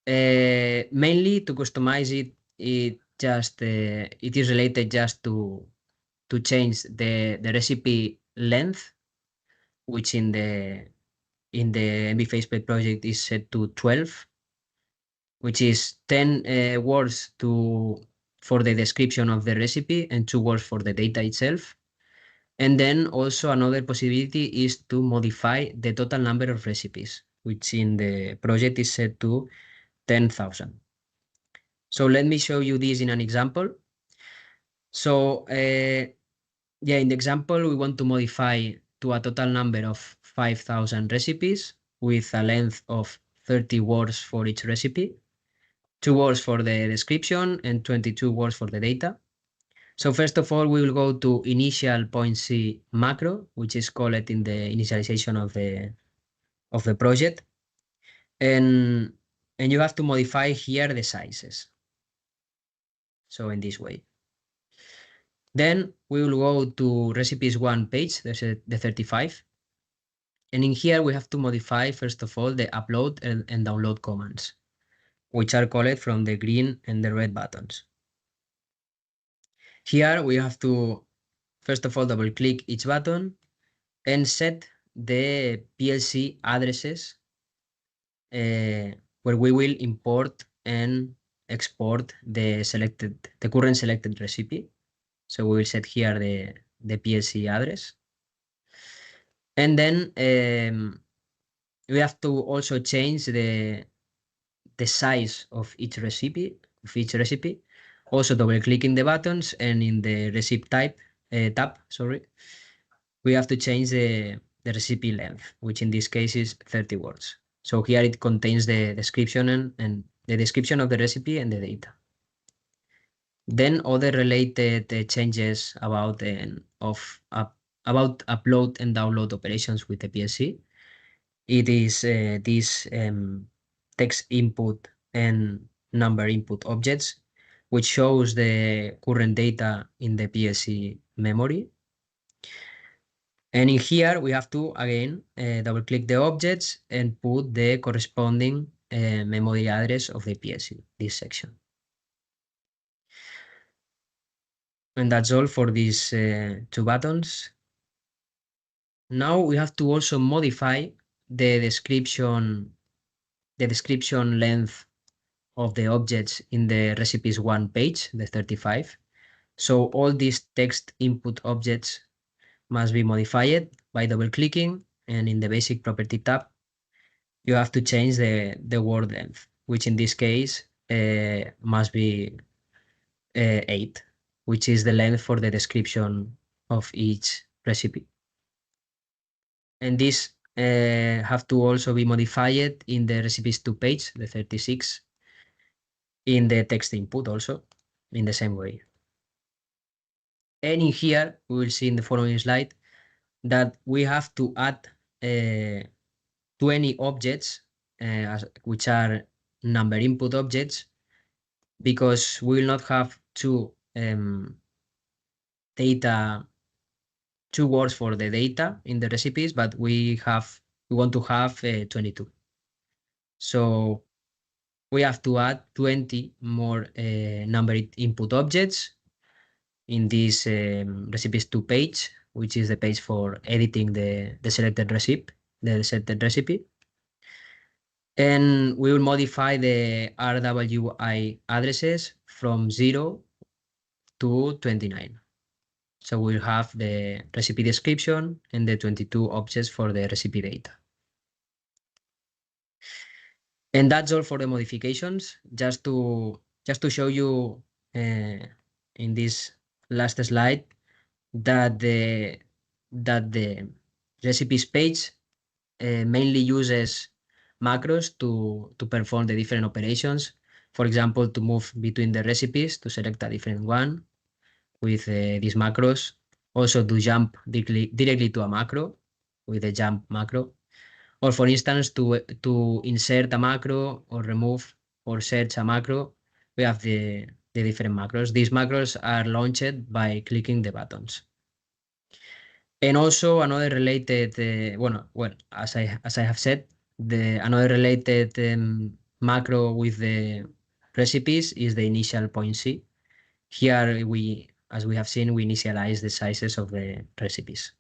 Mainly to customize it, it is related just to change the recipe length, which in the MB Faceplate project is set to 12, which is 10 words for the description of the recipe and 2 words for the data itself. And then also another possibility is to modify the total number of recipes, which in the project is set to 10,000. So let me show you this in an example. So yeah, in the example, we want to modify to a total number of 5,000 recipes with a length of 30 words for each recipe, 2 words for the description and 22 words for the data. So first of all, we will go to initial point C macro, which is called in the initialization of the project. And you have to modify here the sizes. So in this way. Then we will go to recipes 1 page, the 35. And in here, we have to modify, first of all, the upload and download commands, which are called from the green and the red buttons. Here, we have to, first of all, double click each button and set the PLC addresses where we will import and export the current selected recipe. So we will set here the PLC address. And then we have to also change the size of each recipe. Also double clicking the buttons and in the recipe tab, we have to change the recipe length, which in this case is 30 words. So here it contains the description and the description of the recipe and the data. Then other related changes about upload and download operations with the PLC. It is this text input and number input objects, which shows the current data in the PLC memory. And in here, we have to, again, double click the objects and put the corresponding memory address of the PLC, this section. And that's all for these 2 buttons. Now we have to also modify the description length of the objects in the recipes 1 page, the 35. So all these text input objects must be modified by double clicking, and in the basic property tab, you have to change the word length, which in this case must be 8, which is the length for the description of each recipe. And this have to also be modified in the recipes 2 page, the 36, in the text input also, in the same way. And in here, we will see in the following slide that we have to add 20 objects, which are number input objects, because we will not have two words for the data in the recipes, but we want to have 22. So we have to add 20 more numbered input objects in this recipes 2 page, which is the page for editing the selected recipe. And we will modify the RWI addresses from 0 to 29. So we'll have the recipe description and the 22 objects for the recipe data. And that's all for the modifications. Just to show you in this last slide that the recipes page mainly uses macros to perform the different operations. For example, to move between the recipes, to select a different one with these macros. Also to jump directly to a macro with the jump macro. Or for instance, to insert a macro or remove or search a macro, we have the different macros. These macros are launched by clicking the buttons. And also another related, as I have said, another related macro with the recipes is the initial point C. Here we, as we have seen, we initialize the sizes of the recipes.